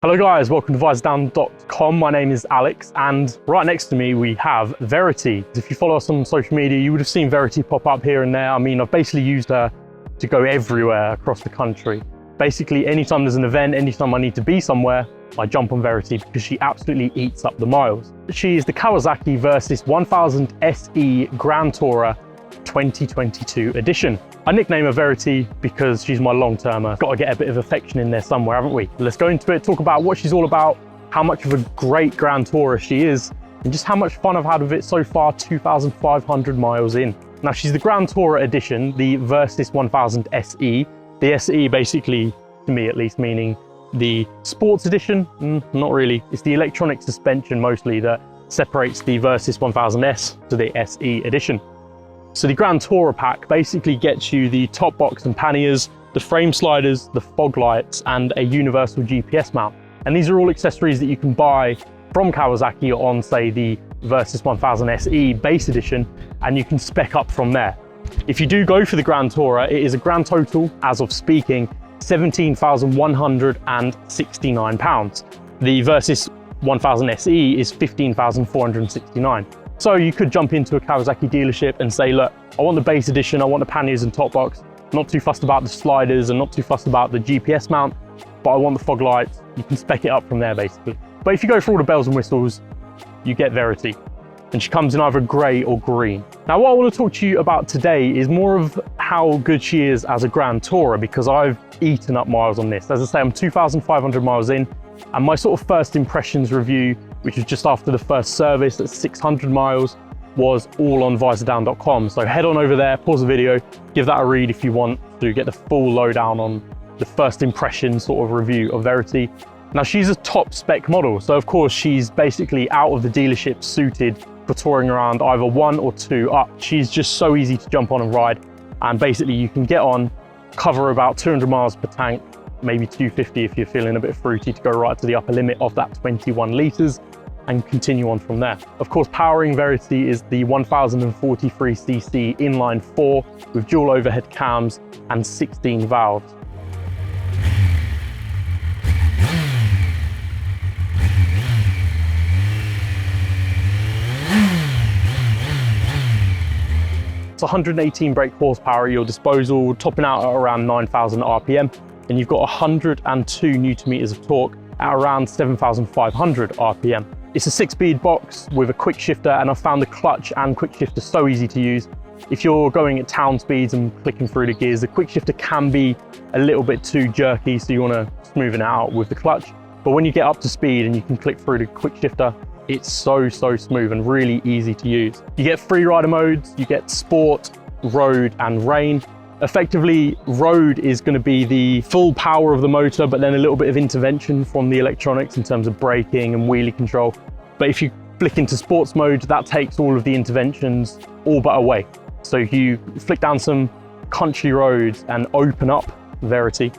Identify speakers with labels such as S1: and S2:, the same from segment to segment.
S1: Hello guys, welcome to Visordown.com. My name is Alex and right next to me we have Verity. If you follow us on social media, you would have seen Verity pop up here and there. I mean, I've basically used her to go everywhere across the country. Basically, anytime there's an event, anytime I need to be somewhere, I jump on Verity because she absolutely eats up the miles. She is the Kawasaki Versys 1000 SE Grand Tourer 2022 edition. I nickname her Verity because she's my long-termer. Got to get a bit of affection in there somewhere, haven't we? Let's go into it, talk about what she's all about, how much of a great Grand Tourer she is, and just how much fun I've had with it so far, 2,500 miles in. Now, she's the Grand Tourer edition, the Versys 1000 SE. The SE basically, to me at least, meaning the sports edition? Not really. It's the electronic suspension mostly that separates the Versys 1000S to the SE edition. So the Grand Tourer pack basically gets you the top box and panniers, the frame sliders, the fog lights, and a universal GPS mount. And these are all accessories that you can buy from Kawasaki on, say, the Versys 1000 SE base edition, and you can spec up from there. If you do go for the Grand Tourer, it is a grand total, as of speaking, £17,169. The Versys 1000 SE is £15,469. So you could jump into a Kawasaki dealership and say, look, I want the base edition, I want the panniers and top box, not too fussed about the sliders and not too fussed about the GPS mount, but I want the fog lights. You can spec it up from there basically. But if you go for all the bells and whistles, you get Verity. And she comes in either grey or green. Now what I want to talk to you about today is more of how good she is as a Grand Tourer, because I've eaten up miles on this. As I say, I'm 2,500 miles in, and my sort of first impressions review, which was just after the first service at 600 miles, was all on Visordown.com. So head on over there, pause the video, give that a read if you want to get the full lowdown on the first impression sort of review of Verity. Now she's a top spec model, so of course she's basically out of the dealership suited for touring around either 1 or 2 up. She's just so easy to jump on and ride, and basically you can get on, cover about 200 miles per tank, maybe 250 if you're feeling a bit fruity to go right to the upper limit of that 21 litres and continue on from there. Of course, powering Verity is the 1043cc inline 4 with dual overhead cams and 16 valves. It's 118 brake horsepower at your disposal, topping out at around 9,000 RPM, and you've got 102 Newton meters of torque at around 7,500 RPM. It's a 6-speed box with a quick shifter, and I've found the clutch and quick shifter so easy to use. If you're going at town speeds and clicking through the gears, the quick shifter can be a little bit too jerky, so you want to smoothen it out with the clutch. But when you get up to speed and you can click through the quick shifter, it's so smooth and really easy to use. You get 3 rider modes, you get sport, road and rain. Effectively, road is going to be the full power of the motor, but then a little bit of intervention from the electronics in terms of braking and wheelie control. But if you flick into sports mode, that takes all of the interventions all but away. So if you flick down some country roads and open up Verity,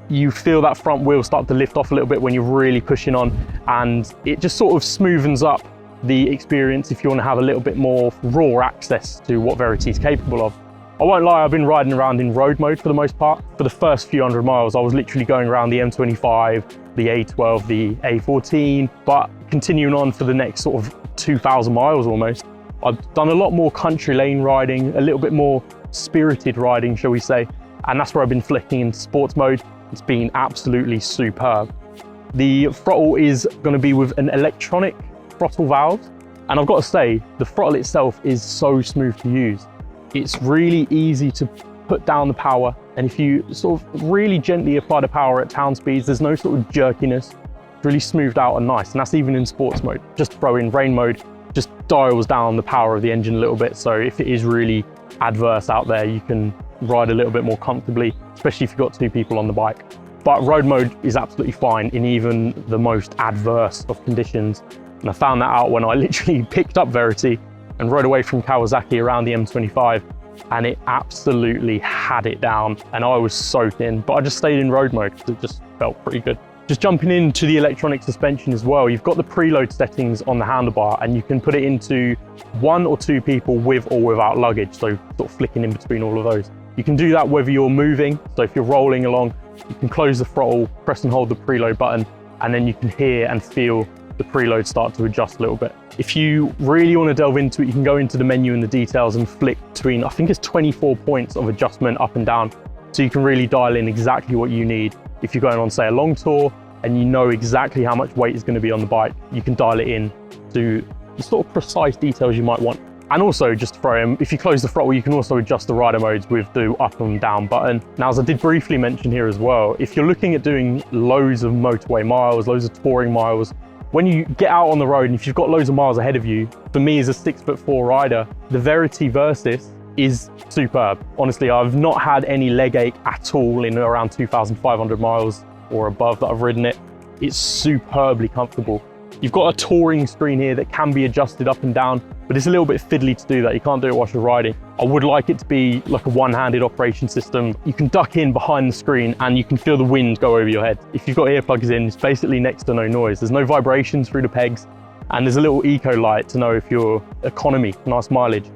S1: you feel that front wheel start to lift off a little bit when you're really pushing on, and it just sort of smoothens up the experience if you want to have a little bit more raw access to what Verity is capable of. I won't lie, I've been riding around in road mode for the most part. For the first few hundred miles, I was literally going around the M25, the A12, the A14, but continuing on for the next sort of 2,000 miles almost, I've done a lot more country lane riding, a little bit more spirited riding, shall we say, and that's where I've been flicking into sports mode. It's been absolutely superb. The throttle is going to be with an electronic throttle valve, and I've got to say, the throttle itself is so smooth to use. It's really easy to put down the power, and if you sort of really gently apply the power at town speeds, there's no sort of jerkiness. It's really smoothed out and nice, and that's even in sports mode. Just throw in rain mode, just dials down the power of the engine a little bit, so if it is really adverse out there, you can ride a little bit more comfortably, especially if you've got 2 people on the bike. But road mode is absolutely fine in even the most adverse of conditions, and I found that out when I literally picked up Verity and rode away from Kawasaki around the M25, and it absolutely had it down, and I was soaked in, but I just stayed in road mode because it just felt pretty good. Just jumping into the electronic suspension as well, you've got the preload settings on the handlebar, and you can put it into 1 or 2 people with or without luggage, so sort of flicking in between all of those. You can do that whether you're moving, so if you're rolling along, you can close the throttle, press and hold the preload button, and then you can hear and feel the preload start to adjust a little bit. If you really want to delve into it, you can go into the menu and the details and flick between, I think it's 24 points of adjustment up and down. So you can really dial in exactly what you need. If you're going on, say, a long tour and you know exactly how much weight is going to be on the bike, you can dial it in to the sort of precise details you might want. And also, just to throw in, if you close the throttle, you can also adjust the rider modes with the up and down button. Now, as I did briefly mention here as well, if you're looking at doing loads of motorway miles, loads of touring miles, when you get out on the road and if you've got loads of miles ahead of you, for me as a 6'4" rider, the Verity Versys is superb. Honestly, I've not had any leg ache at all in around 2,500 miles or above that I've ridden it. It's superbly comfortable. You've got a touring screen here that can be adjusted up and down, but it's a little bit fiddly to do that. You can't do it whilst you're riding. I would like it to be like a one-handed operation system. You can duck in behind the screen and you can feel the wind go over your head. If you've got earplugs in, it's basically next to no noise. There's no vibrations through the pegs, and there's a little eco light to know if you're economy, nice mileage,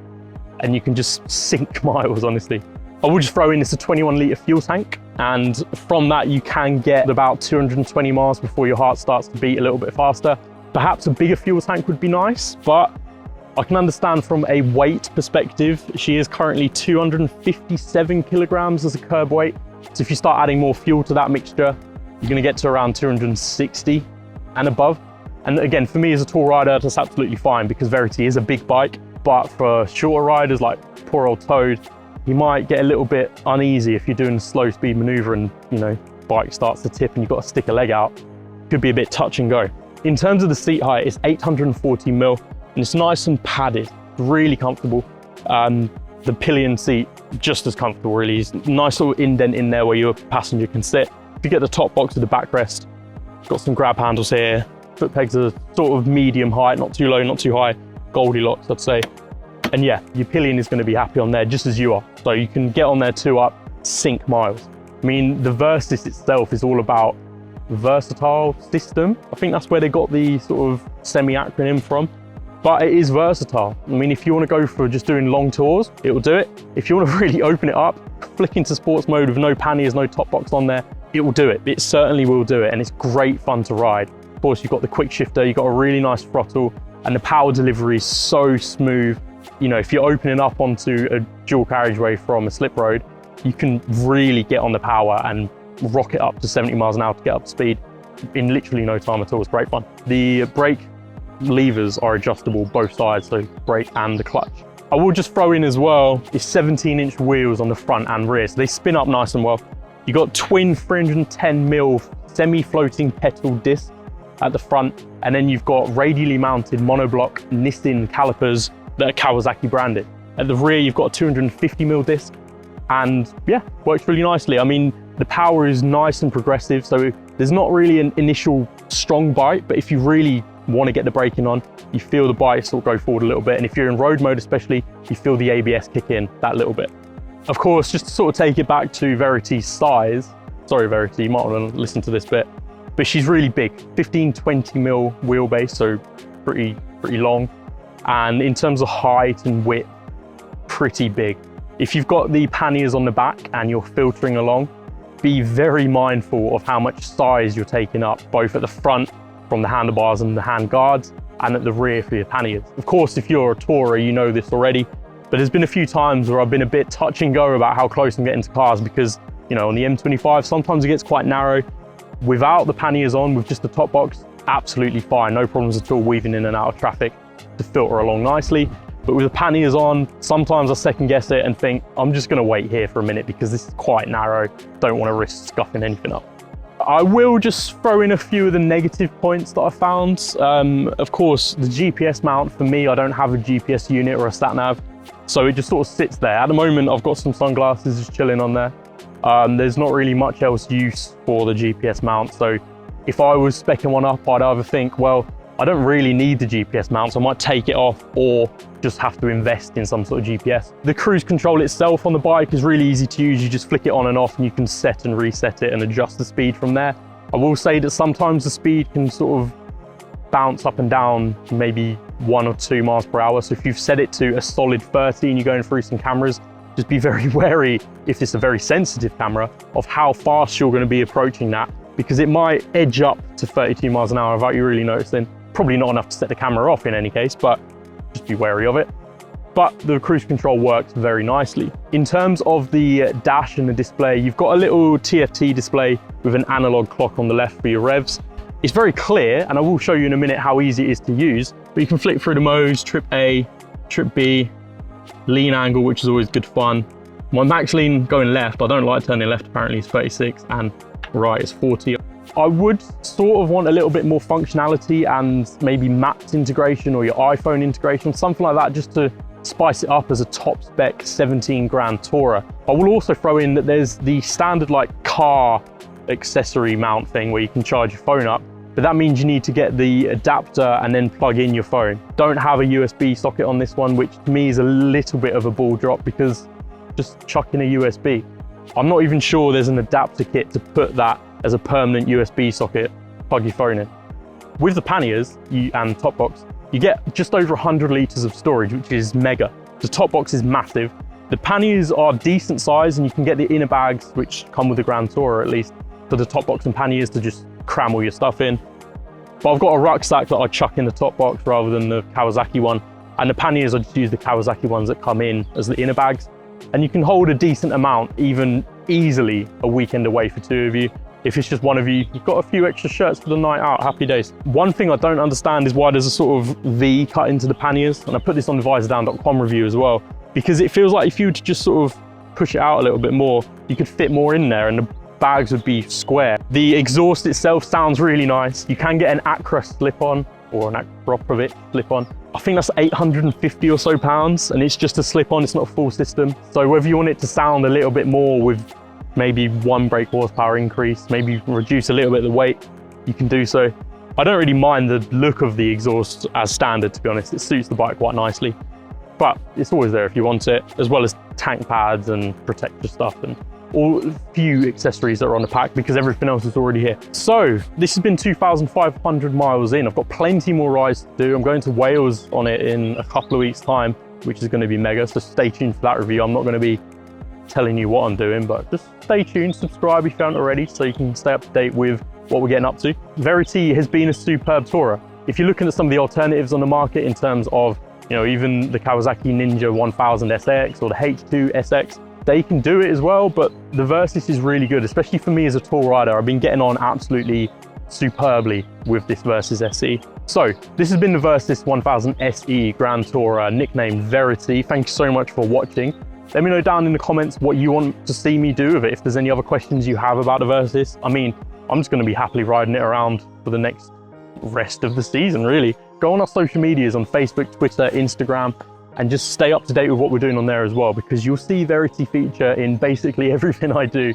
S1: and you can just sink miles, honestly. I will just throw in, it's a 21-litre fuel tank, and from that you can get about 220 miles before your heart starts to beat a little bit faster. Perhaps a bigger fuel tank would be nice, but I can understand from a weight perspective, she is currently 257 kilograms as a curb weight. So if you start adding more fuel to that mixture, you're gonna get to around 260 and above. And again, for me as a tour rider, that's absolutely fine because Verity is a big bike, but for shorter riders like poor old Toad, you might get a little bit uneasy if you're doing a slow speed maneuver and, you know, bike starts to tip and you've got to stick a leg out. Could be a bit touch and go. In terms of the seat height, it's 840 mil and it's nice and padded, really comfortable. The pillion seat, just as comfortable really. It's a nice little indent in there where your passenger can sit. If you get the top box of the backrest, got some grab handles here. Foot pegs are sort of medium height, not too low, not too high. Goldilocks, I'd say. And yeah, your pillion is going to be happy on there just as you are. So you can get on there 2-up, sink miles. I mean, the Versys itself is all about versatile system. I think that's where they got the sort of semi-acronym from, but it is versatile. I mean, if you want to go for just doing long tours, it will do it. If you want to really open it up, flick into sports mode with no panniers, no top box on there, it will do it. It certainly will do it, and it's great fun to ride. Of course, you've got the quick shifter, you've got a really nice throttle, and the power delivery is so smooth. You know, if you're opening up onto a dual carriageway from a slip road, you can really get on the power and rock it up to 70 miles an hour to get up to speed in literally no time at all. It's great fun. The brake levers are adjustable both sides, so brake and the clutch. I will just throw in as well, it's 17-inch wheels on the front and rear, so they spin up nice and well. You got twin 310mm semi-floating pedal disc at the front, and then you've got radially mounted monoblock Nissin calipers that are Kawasaki branded. At the rear, you've got a 250mm disc, and yeah, works really nicely. I mean, the power is nice and progressive, so there's not really an initial strong bite, but if you really want to get the braking on, you feel the bike sort of go forward a little bit. And if you're in road mode especially, you feel the ABS kick in that little bit. Of course, just to sort of take it back to Verity's size, sorry Verity, you might want to listen to this bit, but she's really big, 15-20mm wheelbase, so pretty long. And in terms of height and width, pretty big. If you've got the panniers on the back and you're filtering along, be very mindful of how much size you're taking up, both at the front from the handlebars and the hand guards, and at the rear for your panniers. Of course, if you're a tourer, you know this already, but there's been a few times where I've been a bit touch and go about how close I'm getting to cars because, you know, on the M25, sometimes it gets quite narrow. Without the panniers on, with just the top box, absolutely fine, no problems at all weaving in and out of traffic to filter along nicely. But with the panniers on, sometimes I second guess it and think, I'm just gonna wait here for a minute because this is quite narrow. Don't wanna risk scuffing anything up. I will just throw in a few of the negative points that I found. Of course, the GPS mount, for me, I don't have a GPS unit or a sat nav, so it just sort of sits there. At the moment, I've got some sunglasses just chilling on there. There's not really much else use for the GPS mount, so if I was speccing one up, I'd either think, well, I don't really need the GPS mount, so I might take it off or just have to invest in some sort of GPS. The cruise control itself on the bike is really easy to use. You just flick it on and off and you can set and reset it and adjust the speed from there. I will say that sometimes the speed can sort of bounce up and down maybe 1 or 2 miles per hour. So if you've set it to a solid 30 and you're going through some cameras, just be very wary, if it's a very sensitive camera, of how fast you're going to be approaching that because it might edge up to 32 miles an hour without you really noticing. Probably not enough to set the camera off in any case, but just be wary of it. But the cruise control works very nicely. In terms of the dash and the display, you've got a little TFT display with an analog clock on the left for your revs. It's very clear, and I will show you in a minute how easy it is to use, but you can flick through the modes, trip A, trip B, lean angle, which is always good fun. My max lean going left, I don't like turning left, apparently it's 36, and right is 40. I would sort of want a little bit more functionality and maybe maps integration or your iPhone integration, something like that, just to spice it up as a top spec 17 grand tourer. I will also throw in that there's the standard like car accessory mount thing where you can charge your phone up, but that means you need to get the adapter and then plug in your phone. Don't have a USB socket on this one, which to me is a little bit of a ball drop, because just chuck in a USB. I'm not even sure there's an adapter kit to put that as a permanent USB socket, plug your phone in. With the panniers and top box, you get just over 100 litres of storage, which is mega. The top box is massive. The panniers are decent size, and you can get the inner bags, which come with the Grand Tourer at least, for the top box and panniers to just cram all your stuff in. But I've got a rucksack that I chuck in the top box rather than the Kawasaki one. And the panniers, I just use the Kawasaki ones that come in as the inner bags. And you can hold a decent amount, even easily a weekend away for two of you. If it's just one of you, you've got a few extra shirts for the night out, happy days. One thing I don't understand is why there's a sort of V cut into the panniers. And I put this on the Visordown.com review as well, because it feels like if you were to just sort of push it out a little bit more, you could fit more in there and the bags would be square. The exhaust itself sounds really nice. You can get an Acra slip-on or an Acropovic slip-on. I think that's 850 or so pounds, and it's just a slip-on, it's not a full system. So whether you want it to sound a little bit more with maybe 1 brake horsepower increase, maybe reduce a little bit of the weight, you can do so. I don't really mind the look of the exhaust as standard, to be honest. It suits the bike quite nicely, but it's always there if you want it, as well as tank pads and protector stuff and all few accessories that are on the pack, because everything else is already here. So this has been 2,500 miles in. I've got plenty more rides to do. I'm going to Wales on it in a couple of weeks' time, which is going to be mega, so stay tuned for that review. I'm not going to be telling you what I'm doing, but just stay tuned, subscribe if you haven't already, so you can stay up to date with what we're getting up to. Verity has been a superb tourer. If you're looking at some of the alternatives on the market in terms of, you know, even the Kawasaki Ninja 1000 SX or the H2 SX, they can do it as well, but the Versys is really good, especially for me as a tour rider. I've been getting on absolutely superbly with this Versys SE. So this has been the Versys 1000 SE Grand Tourer, nicknamed Verity. Thank you so much for watching. Let me know down in the comments what you want to see me do with it. If there's any other questions you have about the Versys, I mean, I'm just going to be happily riding it around for the next rest of the season, really. Go on our social medias on Facebook, Twitter, Instagram, and just stay up to date with what we're doing on there as well, because you'll see Verity feature in basically everything I do,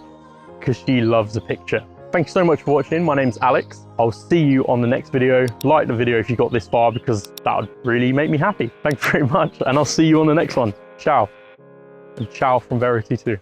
S1: because she loves a picture. Thank you so much for watching. My name's Alex. I'll see you on the next video. Like the video if you got this far, because that would really make me happy. Thank you very much, and I'll see you on the next one. Ciao. And ciao from Verity too.